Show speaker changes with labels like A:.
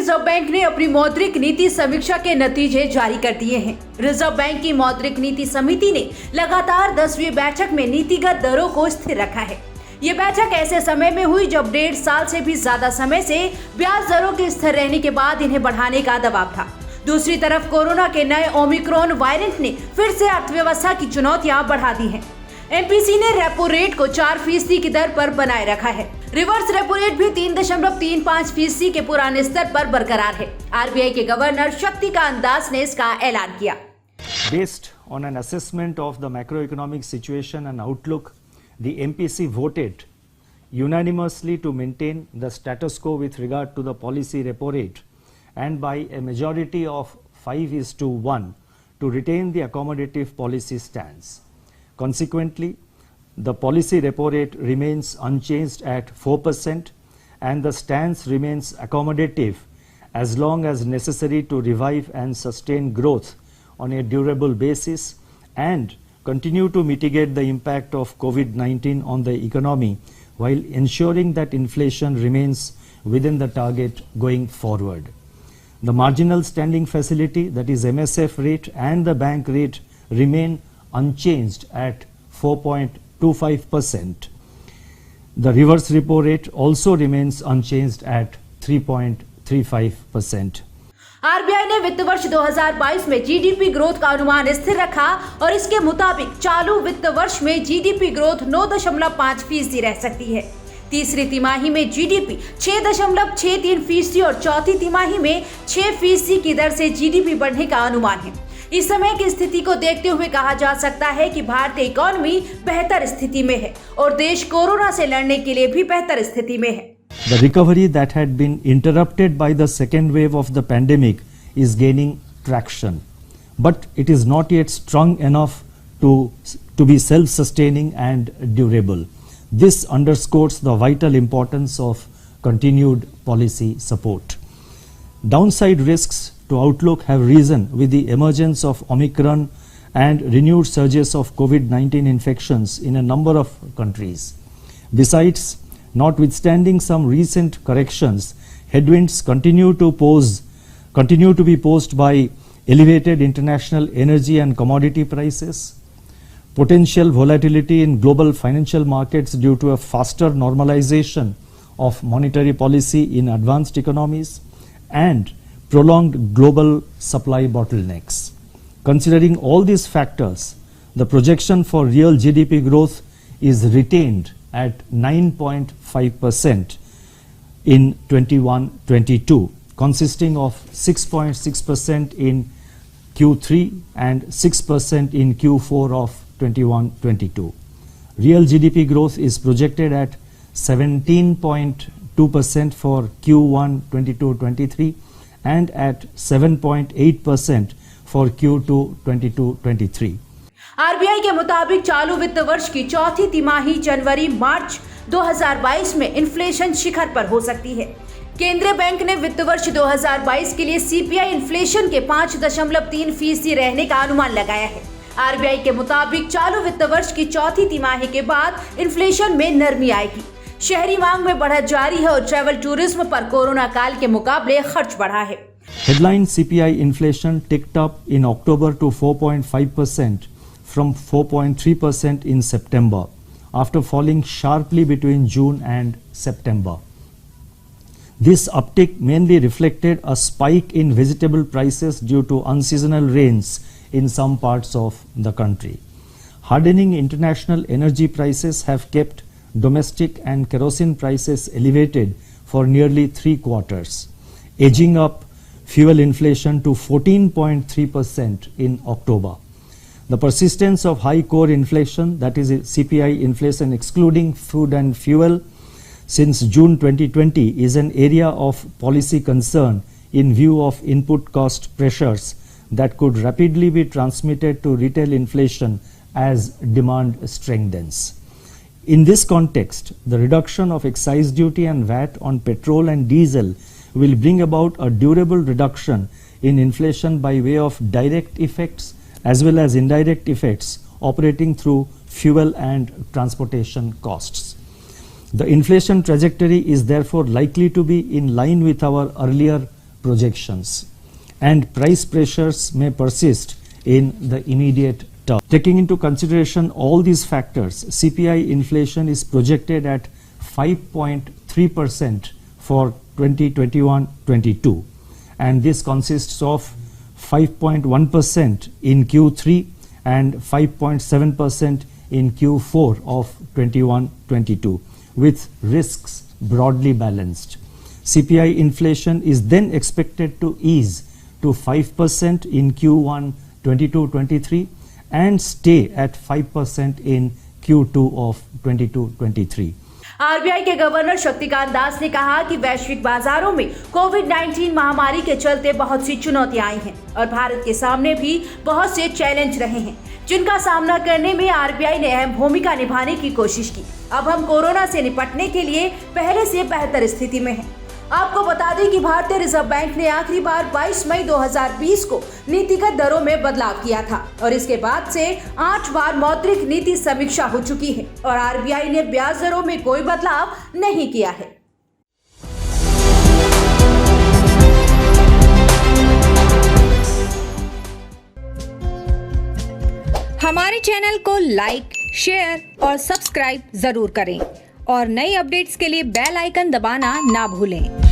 A: Reserve bank ने अपनी मौद्रिक नीति समीक्षा के नतीजे जारी कर दिए हैं। रिजर्व बैंक की मौद्रिक नीति समिति ने लगातार 10वीं बैठक में नीतिगत दरों को स्थिर रखा है। ये बैठक ऐसे समय में हुई जब 1.5 साल से भी ज्यादा समय से ब्याज दरों के स्थिर रहने के बाद इन्हें बढ़ाने का दबाव था। दूसरी तरफ कोरोना के नए ओमिक्रॉन वेरिएंट ने फिर से अर्थव्यवस्था की चुनौतियां बढ़ा दी हैं। एमपीसी ने रेपो रेट को 4% की दर पर बनाए रखा है। रिवर्स रेपो रेट भी 3.35% के पुराने स्तर पर बरकरार है। आरबीआई के गवर्नर शक्तिकांत दास ने इसका ऐलान किया।
B: Based on an assessment of the macroeconomic situation and outlook, the MPC voted unanimously to maintain the status quo with regard to the policy repo rate and by a majority of 5:1 to retain the accommodative policy stance. Consequently, the policy repo rate remains unchanged at 4% and the stance remains accommodative as long as necessary to revive and sustain growth on a durable basis and continue to mitigate the impact of COVID-19 on the economy while ensuring that inflation remains within the target going forward. The marginal standing facility, that is MSF rate, and the bank rate remain unchanged at 4.25%. The reverse repo rate also remains unchanged at 3.35%.
A: RBI ने वित्त वर्ष 2022 में GDP growth का अनुमान स्थिर रखा और इसके मुताबिक चालू वित्त वर्ष में जीडीपी ग्रोथ 9.5% रह सकती है। तीसरी तिमाही में जीडीपी 6.63% और चौथी तिमाही में 6% की दर से जीडीपी बढ़ने का अनुमान है। इस समय की स्थिति को देखते हुए कहा जा सकता है कि भारतीय इकोनॉमी बेहतर स्थिति में है और देश कोरोना से लड़ने के लिए भी बेहतर स्थिति में है।
B: The recovery that had been interrupted by the second wave of the pandemic is gaining traction, but it is not yet strong enough to be self-sustaining and durable. This underscores the vital importance of continued policy support. Downside risks to outlook have risen with the emergence of Omicron and renewed surges of COVID-19 infections in a number of countries. Besides, notwithstanding some recent corrections, headwinds continue to be posed by elevated international energy and commodity prices, potential volatility in global financial markets due to a faster normalization of monetary policy in advanced economies, and prolonged global supply bottlenecks. Considering all these factors, the projection for real GDP growth is retained at 9.5% in 21-22, consisting of 6.6% in Q3 and 6% in Q4 of 21-22. Real GDP growth is projected at 17.2% for Q1 22-23 and at 7.8% for Q2 22-23.
A: RBI के मुताबिक चालू वित्त वर्ष की चौथी तिमाही जनवरी-मार्च 2022 में inflation शिखर पर हो सकती है। केंद्रीय बैंक ने वित्त वर्ष 2022 के लिए सीपीआई इन्फ्लेशन के 5.3% रहने का अनुमान लगाया है। आरबीआई के मुताबिक चालू वित्त वर्ष की चौथी तिमाही के बाद इन्फ्लेशन में नरमी आएगी। शहरी मांग में बढ़त जारी है और ट्रैवल टूरिज्म पर कोरोना काल के मुकाबले खर्च बढ़ा है।
B: Headline CPI inflation ticked up in October to 4.5% from 4.3% in September, after falling sharply between June and September. This uptick mainly reflected a spike in vegetable prices due to unseasonal rains in some parts of the country. Hardening international energy prices have kept domestic and kerosene prices elevated for nearly 3 quarters, edging up fuel inflation to 14.3% in October. The persistence of high core inflation, that is CPI inflation excluding food and fuel, since June 2020 is an area of policy concern in view of input cost pressures that could rapidly be transmitted to retail inflation as demand strengthens. In this context, the reduction of excise duty and VAT on petrol and diesel will bring about a durable reduction in inflation by way of direct effects as well as indirect effects operating through fuel and transportation costs. The inflation trajectory is therefore likely to be in line with our earlier projections, and price pressures may persist in the immediate term. Taking into consideration all these factors, CPI inflation is projected at 5.3% for 2021-22, and this consists of 5.1% in Q3 and 5.7% in Q4 of 21-22, with risks broadly balanced. CPI inflation is then expected to ease to 5% in Q1 22-23 and stay at 5% in Q2 of 22-23.
A: RBI के governor Shaktikanta Das ने कहा कि वैश्विक बाजारों में कोविड-19 महामारी के चलते बहुत सी चुनौतियां आई हैं और भारत के सामने भी बहुत से चैलेंज रहे हैं, जिनका सामना करने में आरबीआई ने अहम भूमिका निभाने की कोशिश की। अब हम कोरोना से निपटने के लिए पहले से बेहतर स्थिति में हैं। आपको बता दें कि भारतीय रिजर्व बैंक ने आखिरी बार 22 मई 2020 को नीतिगत दरों में बदलाव किया था और इसके बाद से 8 बार मौद्रिक नीति समीक्षा हो चुकी है और आरबीआई ने ब्याज दरों में कोई बदलाव नहीं किया है।
C: हमारे चैनल को लाइक, शेयर और सब्सक्राइब जरूर करें और नई अपडेट्स के लिए बेल आइकन दबाना ना भूलें।